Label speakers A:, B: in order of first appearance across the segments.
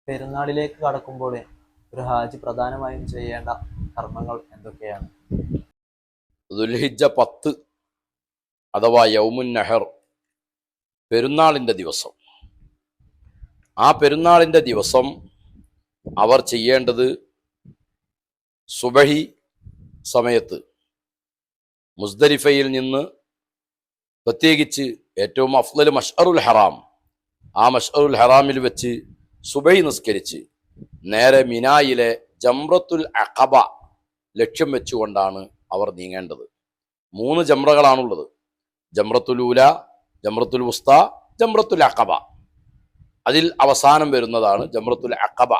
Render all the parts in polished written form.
A: പെരുന്നാളിലേക്ക് കടക്കുമ്പോൾ ഒരു ഹാജി പ്രധാനമായും ചെയ്യേണ്ട കർമ്മങ്ങൾ എന്തൊക്കെയാണ്?
B: ദുൽഹിജ്ജ 10 അഥവാ യൗമുൻ നഹർ, പെരുന്നാളിൻ്റെ ദിവസം. ആ പെരുന്നാളിൻ്റെ ദിവസം അവർ ചെയ്യേണ്ടത് സുബഹി സമയത്ത് മുസ്ദലിഫയിൽ നിന്ന്, പ്രത്യേകിച്ച് ഏറ്റവും അഫ്ളൽ മഷ്അറുൽ ഹറാം, ആ മഷ്അറുൽ ഹറാമിൽ വെച്ച് സുബഹി നിസ്കരിച്ച് നേരെ മിനായിലെ ജംറത്തുൽ അഖബ ലക്ഷ്യം വെച്ചുകൊണ്ടാണ് അവർ നീങ്ങേണ്ടത്. 3 ജംറകളാണുള്ളത്: ജംറത്തുൽ ഊല, ജംറത്തുൽ വുസ്ത, ജംറത്തുൽ അഖബ. അതിൽ അവസാനം വരുന്നതാണ് ജംറത്തുൽ അഖബ.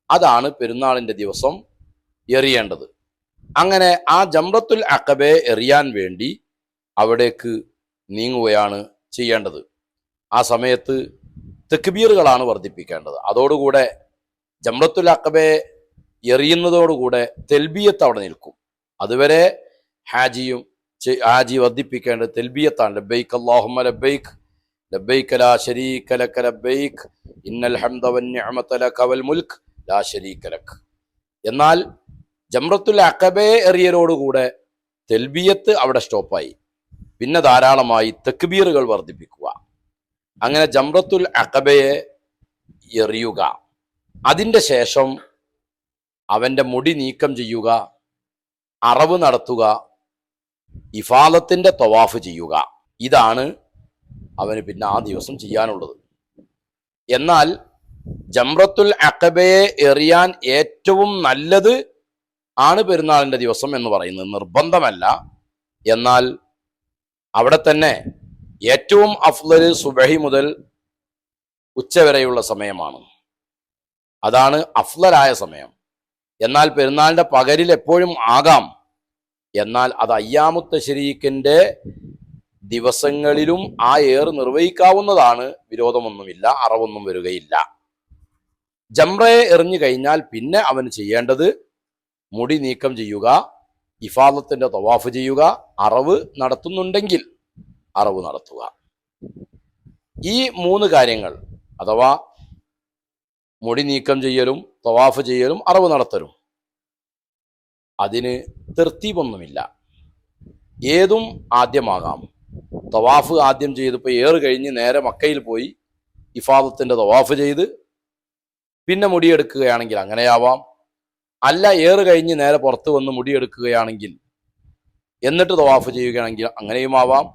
B: അതാണ് പെരുന്നാളിൻ്റെ ദിവസം എറിയേണ്ടത്. അങ്ങനെ ആ ജംറത്തുൽ അഖബയെ എറിയാൻ വേണ്ടി അവിടേക്ക് നീങ്ങുകയാണ് ചെയ്യേണ്ടത്. ആ സമയത്ത് തക്ബീറുകളാണ് വർദ്ധിപ്പിക്കേണ്ടത്. അതോടുകൂടെ ജംറത്തുൽ അഖബയെ എറിയുന്നതോടുകൂടെ തെൽബിയത്ത് അവിടെ നിൽക്കും. അതുവരെ ഹാജി വർദ്ധിപ്പിക്കേണ്ടത് തെൽബിയത്താണ്. ലബ്ബൈക് അല്ലാഹുമ്മ ലബ്ബൈക്, ലബ്ബൈക ലാ ശരീക ലക ലബ്ബൈക്, ഇന്നൽ ഹംദ വന്നിഅമത ലക വൽ മുൽക്ക് ലാ ശരീക ലക്. എന്നാൽ ജംറത്തുൽ അഖബയെ എറിയലോടുകൂടെ തെൽബിയത്ത് അവിടെ സ്റ്റോപ്പായി. പിന്നെ ധാരാളമായി തക്ബീറുകൾ വർദ്ധിപ്പിക്കുക. അങ്ങനെ ജംറത്തുൽ അഖബയെ എറിയുക. അതിൻ്റെ ശേഷം അവൻ്റെ മുടി നീക്കം ചെയ്യുക, അറവ് നടത്തുക, ഇഫാദത്തിൻ്റെ തവാഫ് ചെയ്യുക. ഇതാണ് അവന് പിന്നെ ആ ദിവസം ചെയ്യാനുള്ളത്. എന്നാൽ ജംറത്തുൽ അഖബയെ എറിയാൻ ഏറ്റവും നല്ലത് ആണ് പെരുന്നാളിൻ്റെ ദിവസം എന്ന് പറയുന്നത് നിർബന്ധമല്ല. എന്നാൽ അവിടെ തന്നെ ഏറ്റവും അഫ്ളൽ സുബഹി മുതൽ ഉച്ചവരെയുള്ള സമയമാണ്. അതാണ് അഫ്ളലായ സമയം. എന്നാൽ പെരുന്നാളിൻ്റെ പകലിൽ എപ്പോഴും ആകാം. എന്നാൽ അത് അയ്യാമുത്ത തശ്രീഖിൻ്റെ ദിവസങ്ങളിലും ആ ഏറ് നിർവഹിക്കാവുന്നതാണ്. വിരോധമൊന്നുമില്ല, അറവൊന്നും വരികയില്ല. ജംറയെ എറിഞ്ഞു കഴിഞ്ഞാൽ പിന്നെ അവന് ചെയ്യേണ്ടത് മുടി നീക്കം ചെയ്യുക, ഇഫാദത്തിൻ്റെ തവാഫ് ചെയ്യുക, അറവ് നടത്തുന്നുണ്ടെങ്കിൽ അറവ് നടത്തുക. ഈ 3 കാര്യങ്ങൾ, അഥവാ മുടി നീക്കം ചെയ്യലും, തവാഫ് ചെയ്യലും, അറവ് നടത്തലും, അതിന് തർത്തീബൊന്നുമില്ല. ഏതും ആദ്യമാകാം. തവാഫ് ആദ്യം ചെയ്തപ്പോൾ ഏറ് കഴിഞ്ഞ് നേരെ മക്കയിൽ പോയി ഇഫാദത്തിൻ്റെ തവാഫ് ചെയ്ത് പിന്നെ മുടിയെടുക്കുകയാണെങ്കിൽ അങ്ങനെയാവാം. അല്ല, ഏറ് കഴിഞ്ഞ് നേരെ പുറത്ത് വന്ന് മുടിയെടുക്കുകയാണെങ്കിൽ എന്നിട്ട് തവാഫ് ചെയ്യുകയാണെങ്കിൽ അങ്ങനെയുമാവാം.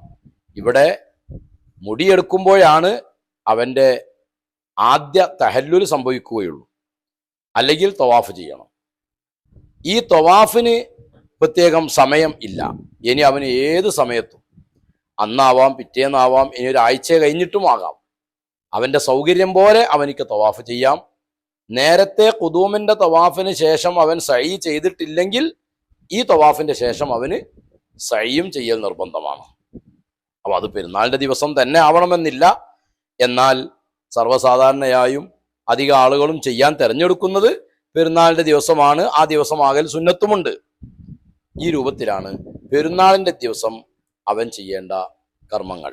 B: ഇവിടെ മുടിയെടുക്കുമ്പോഴാണ് അവൻ്റെ ആദ്യ തഹല്ലുൽ സംഭവിക്കുകയുള്ളൂ. അല്ലെങ്കിൽ തവാഫ് ചെയ്യണം. ഈ തവാഫിന് പ്രത്യേകം സമയം ഇല്ല. ഇനി അവന് ഏത് സമയത്തും, അന്നാവാം, പിറ്റേന്നാവാം, ഇനി ഒരാഴ്ച കഴിഞ്ഞിട്ടും ആകാം, അവൻ്റെ സൗകര്യം പോലെ അവനിക്ക് തവാഫ് ചെയ്യാം. നേരത്തെ ഖുദൂമിൻ്റെ തവാഫിന് ശേഷം അവൻ സഈ ചെയ്തിട്ടില്ലെങ്കിൽ ഈ തവാഫിൻ്റെ ശേഷം അവന് സഈയും ചെയ്യൽ നിർബന്ധമാണ്. അപ്പോൾ അത് പെരുന്നാളിൻ്റെ ദിവസം തന്നെ ആവണമെന്നില്ല. എന്നാൽ സർവ്വസാധാരണയായും അധിക ആളുകളും ചെയ്യാൻ തിരഞ്ഞെടുക്കുന്നത് പെരുന്നാളിൻ്റെ ദിവസമാണ്. ആ ദിവസമാകൽ സുന്നത്തുമുണ്ട്. ഈ രൂപത്തിലാണ് പെരുന്നാളിൻ്റെ ദിവസം അവൻ ചെയ്യേണ്ട കർമ്മങ്ങൾ.